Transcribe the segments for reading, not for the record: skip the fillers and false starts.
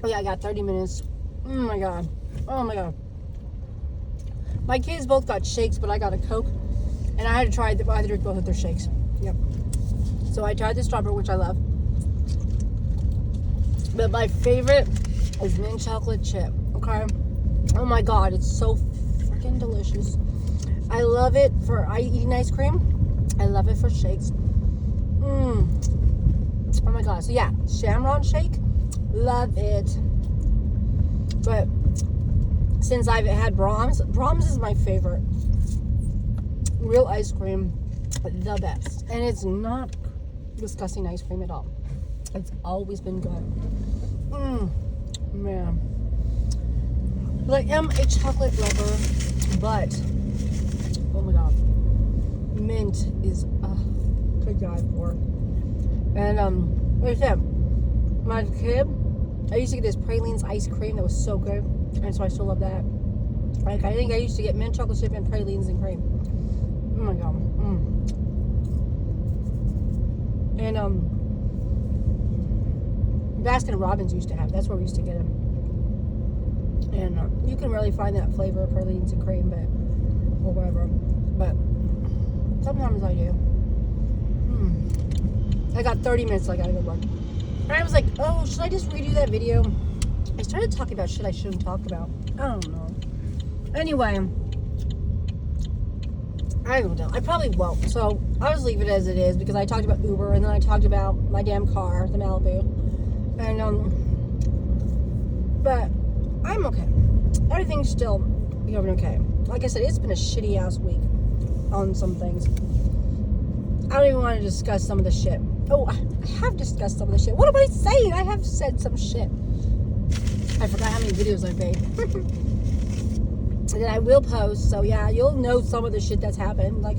Oh yeah, I got 30 minutes. Oh my god. Oh my god. My kids both got shakes, but I got a Coke. And I had to try I had to drink both of their shakes. Yep. So I tried the strawberry, which I love. But my favorite is mint chocolate chip. Okay. Oh my god, it's so freaking delicious. I love it for eating ice cream. I love it for shakes. Oh my god. So yeah, Shamrock shake. Love it. But since I've had Braums is my favorite. Real ice cream, the best. And it's not disgusting ice cream at all. It's always been good. Man. But I am a chocolate lover, but oh my god, mint is to die for. And like I said, when I was a kid, I used to get this pralines ice cream that was so good, and so I still love that. Like I think I used to get mint chocolate chip and pralines and cream. Oh my god. And Baskin Robbins used to have. That's where we used to get them. And you can really find that flavor of pralines and cream, but or whatever. But sometimes I do. I got 30 minutes, so I gotta go work. And I was like, oh, should I just redo that video? I started talking about shit I shouldn't talk about. I don't know. Anyway, I don't know. I probably won't. So I'll just leave it as it is because I talked about Uber and then I talked about my damn car, the Malibu. And but I'm okay. Everything's still going okay. Like I said, it's been a shitty ass week on some things. I don't even want to discuss some of the shit. Oh, I have discussed some of the shit. What am I saying? I have said some shit. I forgot how many videos I've made. And then I will post. So yeah, you'll know some of the shit that's happened. Like,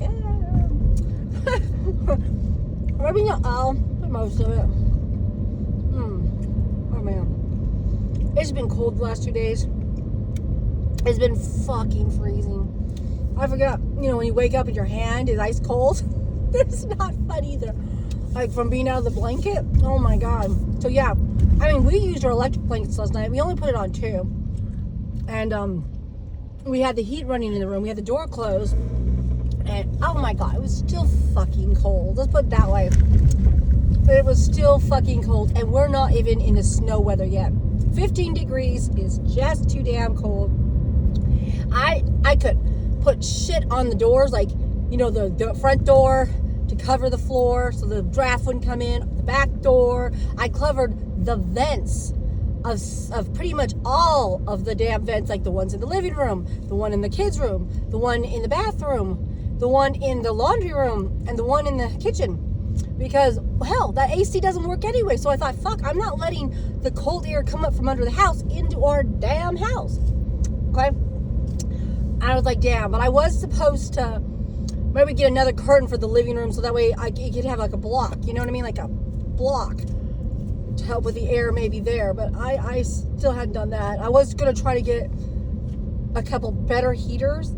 maybe not all, but most of it. Oh man. It's been cold the last 2 days. It's been fucking freezing. I forgot, when you wake up and your hand is ice cold. It's not fun either. Like from being out of the blanket. Oh my god. So yeah, we used our electric blankets last night. We only put it on 2. And we had the heat running in the room. We had the door closed. And oh my god, it was still fucking cold. Let's put it that way. It was still fucking cold. And we're not even in the snow weather yet. 15 degrees is just too damn cold. I could put shit on the doors, like, the front door to cover the floor so the draft wouldn't come in, the back door. I covered the vents of pretty much all of the damn vents, like the ones in the living room, the one in the kids' room, the one in the bathroom, the one in the laundry room, and the one in the kitchen. Because, hell, that AC doesn't work anyway. So I thought, fuck, I'm not letting the cold air come up from under the house into our damn house. Okay? And I was like, damn. But I was supposed to maybe get another curtain for the living room so that way I could have like a block. You know what I mean? Like a block to help with the air maybe there. But I still hadn't done that. I was going to try to get a couple better heaters.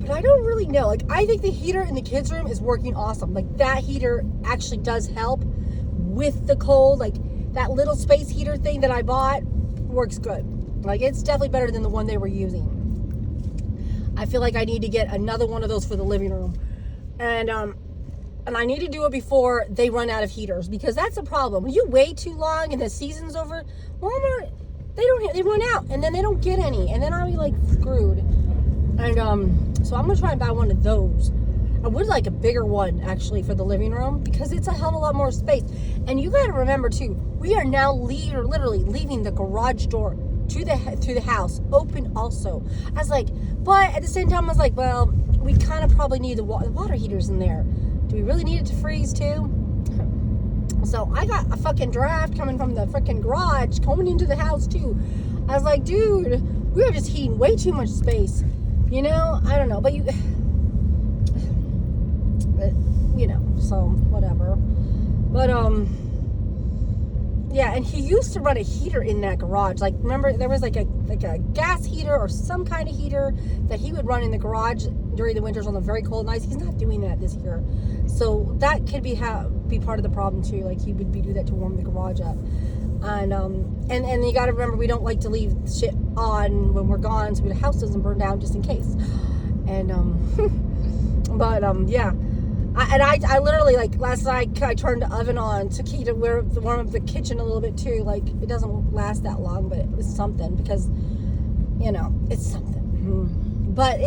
But I don't really know. Like, I think the heater in the kids' room is working awesome. Like, that heater actually does help with the cold. Like, that little space heater thing that I bought works good. Like, it's definitely better than the one they were using. I feel like I need to get another one of those for the living room. And I need to do it before they run out of heaters. Because that's a problem. When you wait too long and the season's over, Walmart, they run out. And then they don't get any. And then I'll be, like, screwed. And, so I'm going to try and buy one of those. I would like a bigger one, actually, for the living room. Because it's a hell of a lot more space. And you got to remember, too, we are now literally leaving the garage door to the house open also. I was like, but at the same time, I was like, well, we kind of probably need the water heaters in there. Do we really need it to freeze, too? So I got a fucking draft coming from the freaking garage coming into the house, too. I was like, dude, we are just heating way too much space. I don't know, but so whatever. But yeah, and he used to run a heater in that garage. Like, remember there was like a gas heater or some kind of heater that he would run in the garage during the winters on the very cold nights. He's not doing that this year, so that could be part of the problem too. Like, he would do that to warm the garage up. And you got to remember, we don't like to leave shit on when we're gone so the house doesn't burn down just in case. And but yeah. I literally, like, last night I turned the oven on to warm up the kitchen a little bit too. Like, it doesn't last that long, but it was something, because, you know, it's something. But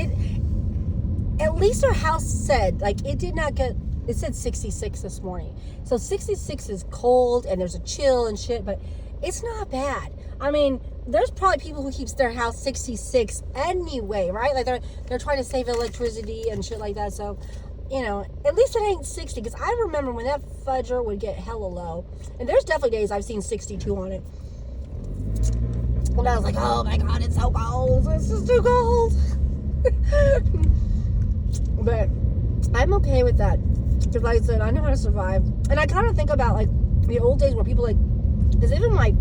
at least our house said, like, it said 66 this morning. So 66 is cold and there's a chill and shit, but it's not bad. I mean, there's probably people who keeps their house 66 anyway, right? Like, they're trying to save electricity and shit like that. So, you know, at least it ain't 60, because I remember when that fudger would get hella low. And there's definitely days I've seen 62 on it. And I was like, oh my God, it's so cold. It's just too cold. But I'm okay with that. Because, like I said, I know how to survive. And I kind of think about, like, the old days where people, like, because even like,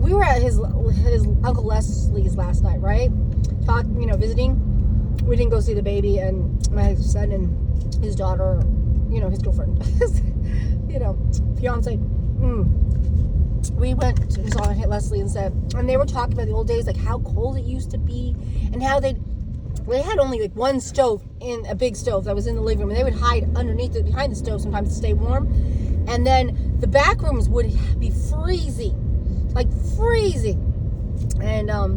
we were at his Uncle Leslie's last night, right? Visiting. We didn't go see the baby, and my son and his daughter, his girlfriend, fiance. We went and saw Leslie and they were talking about the old days, like how cold it used to be, and how they had only like one stove, in a big stove that was in the living room, and they would hide behind the stove sometimes to stay warm. And then the back rooms would be freezing. And I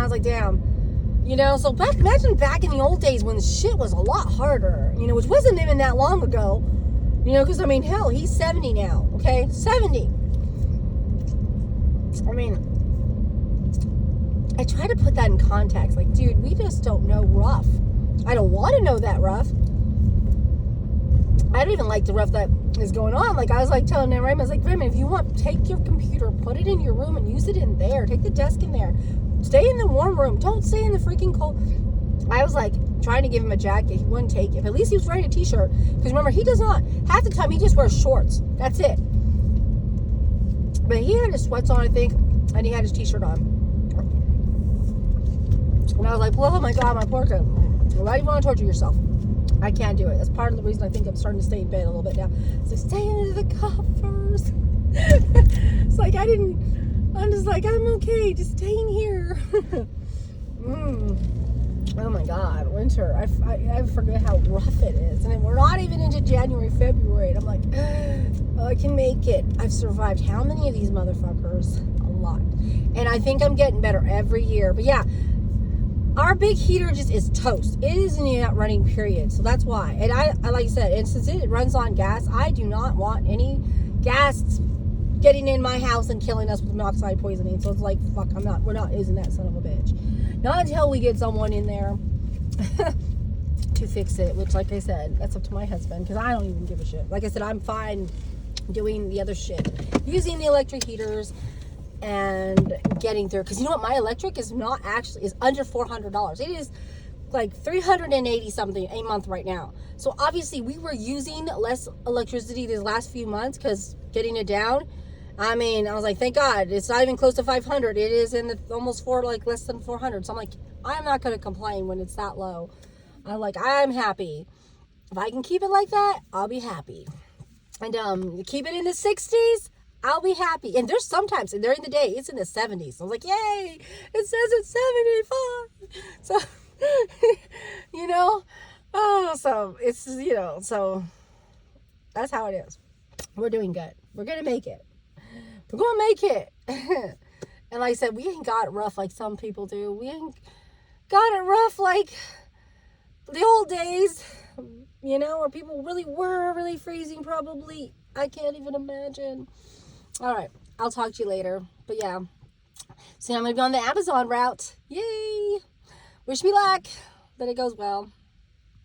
was like, damn. So imagine back in the old days when shit was a lot harder, which wasn't even that long ago, because, I mean, hell, he's 70 now, okay? 70. I mean, I try to put that in context. Like, dude, we just don't know rough. I don't want to know that rough. I don't even like the rough that is going on. Like, I was like telling Raymond, I was like, Raymond, if you want, take your computer, put it in your room and use it in there. Take the desk in there. Stay in the warm room. Don't stay in the freaking cold. I was like trying to give him a jacket. He wouldn't take it. But at least he was wearing a t-shirt. Because remember, he does not. Half the time, he just wears shorts. That's it. But he had his sweats on, I think. And he had his t-shirt on. And I was like, well, oh my God, my poor kid. Why do you want to torture yourself? I can't do it. That's part of the reason I think I'm starting to stay in bed a little bit now. It's like, stay into the covers. It's like, I'm just like, I'm okay, just staying here. Oh my God, winter. I forget how rough it is. And we're not even into January, February. And I'm like, oh, I can make it. I've survived how many of these motherfuckers? A lot. And I think I'm getting better every year. But yeah, our big heater just is toast. It is not running, period. So that's why. And I like I said, and since it runs on gas, I do not want any gas getting in my house and killing us with monoxide poisoning. So it's like, fuck, we're not using that son of a bitch. Not until we get someone in there to fix it, which, like I said, that's up to my husband, because I don't even give a shit. Like I said, I'm fine doing the other shit, using the electric heaters and getting through. Because you know what, my electric is under $400. It is like $380 something a month right now. So obviously we were using less electricity these last few months, because getting it down, I mean, I was like, thank God, it's not even close to 500. It is in the almost less than 400. So I'm like, I'm not going to complain when it's that low. I'm happy. If I can keep it like that, I'll be happy. And keep it in the 60s, I'll be happy. And there's sometimes, and during the day, it's in the 70s. So I was like, yay, it says it's 75. So, so it's, so that's how it is. We're doing good. We're going to make it. We're going to make it. And like I said, we ain't got it rough like some people do. We ain't got it rough like the old days, where people really were really freezing probably. I can't even imagine. All right. I'll talk to you later. But yeah. So I'm going to be on the Amazon route. Yay. Wish me luck. That it goes well.